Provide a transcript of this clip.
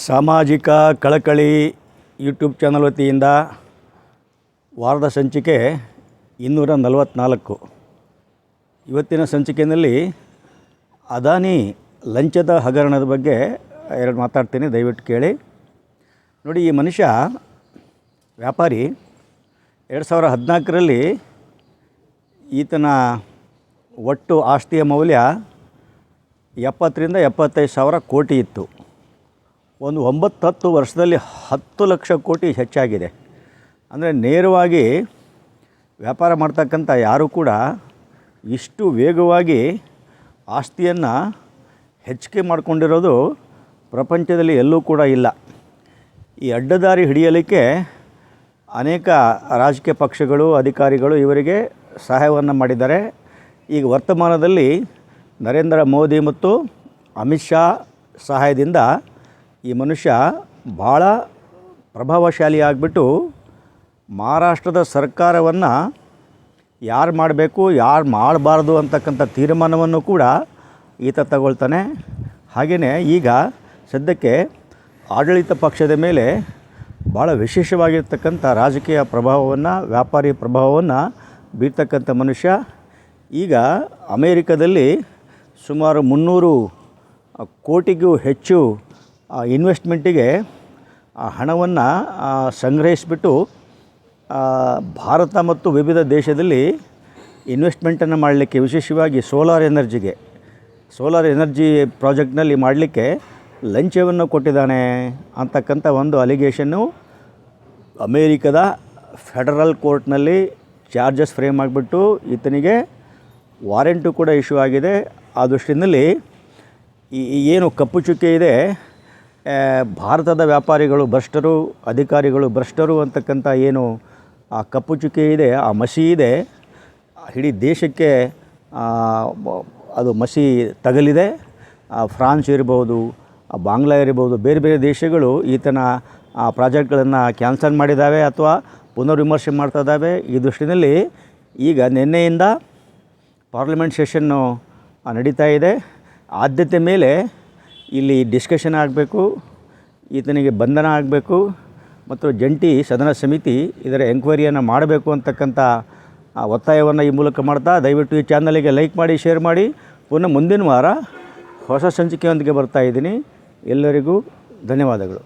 ಸಾಮಾಜಿಕ ಕಳಕಳಿ YouTube channel ವತಿಯಿಂದ ವಾರದ ಸಂಚಿಕೆ 244. ಇವತ್ತಿನ ಸಂಚಿಕೆಯಲ್ಲಿ ಅದಾನಿ ಲಂಚದ ಹಗರಣದ ಬಗ್ಗೆ ಎರಡು ಮಾತಾಡ್ತೀನಿ, ದಯವಿಟ್ಟು ಕೇಳಿ. ನೋಡಿ, ಈ ಮನುಷ್ಯ ವ್ಯಾಪಾರಿ 2014ರಲ್ಲಿ ಈತನ ಒಟ್ಟು ಆಸ್ತಿಯ ಮೌಲ್ಯ 70 ರಿಂದ 75 ಸಾವಿರ ಕೋಟಿ ಇತ್ತು. ಒಂದು 9-10 ವರ್ಷದಲ್ಲಿ 10 ಲಕ್ಷ ಕೋಟಿ ಹೆಚ್ಚಾಗಿದೆ. ಅಂದರೆ ನೇರವಾಗಿ ವ್ಯಾಪಾರ ಮಾಡ್ತಕ್ಕಂಥ ಯಾರೂ ಕೂಡ ಇಷ್ಟು ವೇಗವಾಗಿ ಆಸ್ತಿಯನ್ನು ಹೆಚ್ಚಿಗೆ ಮಾಡಿಕೊಂಡಿರೋದು ಪ್ರಪಂಚದಲ್ಲಿ ಎಲ್ಲೂ ಕೂಡ ಇಲ್ಲ. ಈ ಅಡ್ಡದಾರಿ ಹಿಡಿಯಲಿಕ್ಕೆ ಅನೇಕ ರಾಜಕೀಯ ಪಕ್ಷಗಳು, ಅಧಿಕಾರಿಗಳು ಇವರಿಗೆ ಸಹಾಯವನ್ನು ಮಾಡಿದ್ದಾರೆ. ಈಗ ವರ್ತಮಾನದಲ್ಲಿ ನರೇಂದ್ರ ಮೋದಿ ಮತ್ತು ಅಮಿತ್ ಶಾ ಸಹಾಯದಿಂದ ಈ ಮನುಷ್ಯ ಭಾಳ ಪ್ರಭಾವಶಾಲಿ ಆಗಿಬಿಟ್ಟು ಮಹಾರಾಷ್ಟ್ರದ ಸರ್ಕಾರವನ್ನು ಯಾರು ಮಾಡಬೇಕು, ಯಾರು ಮಾಡಬಾರ್ದು ಅಂತಕ್ಕಂಥ ತೀರ್ಮಾನವನ್ನು ಕೂಡ ಈತ ತಗೊಳ್ತಾನೆ. ಹಾಗೆಯೇ ಈಗ ಸದ್ಯಕ್ಕೆ ಆಡಳಿತ ಪಕ್ಷದ ಮೇಲೆ ಭಾಳ ವಿಶೇಷವಾಗಿರ್ತಕ್ಕಂಥ ರಾಜಕೀಯ ಪ್ರಭಾವವನ್ನು, ವ್ಯಾಪಾರಿ ಪ್ರಭಾವವನ್ನು ಬೀರ್ತಕ್ಕಂಥ ಮನುಷ್ಯ. ಈಗ ಅಮೇರಿಕದಲ್ಲಿ ಸುಮಾರು 300 ಕೋಟಿಗೂ ಹೆಚ್ಚು ಇನ್ವೆಸ್ಟ್ಮೆಂಟಿಗೆ ಹಣವನ್ನು ಸಂಗ್ರಹಿಸಿಬಿಟ್ಟು ಭಾರತ ಮತ್ತು ವಿವಿಧ ದೇಶದಲ್ಲಿ ಇನ್ವೆಸ್ಟ್ಮೆಂಟನ್ನು ಮಾಡಲಿಕ್ಕೆ, ವಿಶೇಷವಾಗಿ ಸೋಲಾರ್ ಎನರ್ಜಿ ಪ್ರಾಜೆಕ್ಟ್ನಲ್ಲಿ ಮಾಡಲಿಕ್ಕೆ ಲಂಚವನ್ನು ಕೊಟ್ಟಿದ್ದಾನೆ ಅಂತಕ್ಕಂಥ ಒಂದು ಅಲಿಗೇಷನ್ನು ಅಮೇರಿಕದ ಫೆಡರಲ್ ಕೋರ್ಟ್ನಲ್ಲಿ ಚಾರ್ಜಸ್ ಫ್ರೇಮ್ ಆಗಿಬಿಟ್ಟು ಈತನಿಗೆ ವಾರೆಂಟು ಕೂಡ ಇಶ್ಯೂ ಆಗಿದೆ. ಆ ದೃಷ್ಟಿಯಲ್ಲಿ ಏನು ಕಪ್ಪು ಚುಕ್ಕೆ ಇದೆ, ಭಾರತದ ವ್ಯಾಪಾರಿಗಳು ಭ್ರಷ್ಟರು, ಅಧಿಕಾರಿಗಳು ಭ್ರಷ್ಟರು ಅಂತಕ್ಕಂಥ ಏನು ಆ ಕಪ್ಪು ಚುಕ್ಕೆ ಇದೆ, ಆ ಮಸಿ ಇದೆ, ಇಡೀ ದೇಶಕ್ಕೆ ಅದು ಮಸಿ ತಗಲಿದೆ. ಫ್ರಾನ್ಸ್ ಇರ್ಬೋದು, ಬಾಂಗ್ಲಾ ಇರ್ಬೋದು, ಬೇರೆ ಬೇರೆ ದೇಶಗಳು ಈತನ ಪ್ರಾಜೆಕ್ಟ್ಗಳನ್ನು ಕ್ಯಾನ್ಸಲ್ ಮಾಡಿದ್ದಾವೆ ಅಥವಾ ಪುನರ್ವಿಮರ್ಶೆ ಮಾಡ್ತಾ ಇದ್ದಾವೆ. ಈ ದೃಷ್ಟಿಯಲ್ಲಿ ಈಗ ನಿನ್ನೆಯಿಂದ ಪಾರ್ಲಿಮೆಂಟ್ ಸೆಷನ್ನು ನಡೀತಾ ಇದೆ. ಆದ್ಯತೆ ಮೇಲೆ ಇಲ್ಲಿ ಡಿಸ್ಕಷನ್ ಆಗಬೇಕು, ಈತನಿಗೆ ಬಂಧನ ಆಗಬೇಕು ಮತ್ತು ಜಂಟಿ ಸದನ ಸಮಿತಿ ಇದರ ಎಂಕ್ವೈರಿಯನ್ನು ಮಾಡಬೇಕು ಅಂತಕ್ಕಂಥ ಒತ್ತಾಯವನ್ನು ಈ ಮೂಲಕ ಮಾಡ್ತಾ, ದಯವಿಟ್ಟು ಈ ಚಾನಲಿಗೆ ಲೈಕ್ ಮಾಡಿ, ಶೇರ್ ಮಾಡಿ. ಪುನಃ ಮುಂದಿನ ವಾರ ಹೊಸ ಸಂಚಿಕೆಯೊಂದಿಗೆ ಬರ್ತಾಯಿದ್ದೀನಿ. ಎಲ್ಲರಿಗೂ ಧನ್ಯವಾದಗಳು.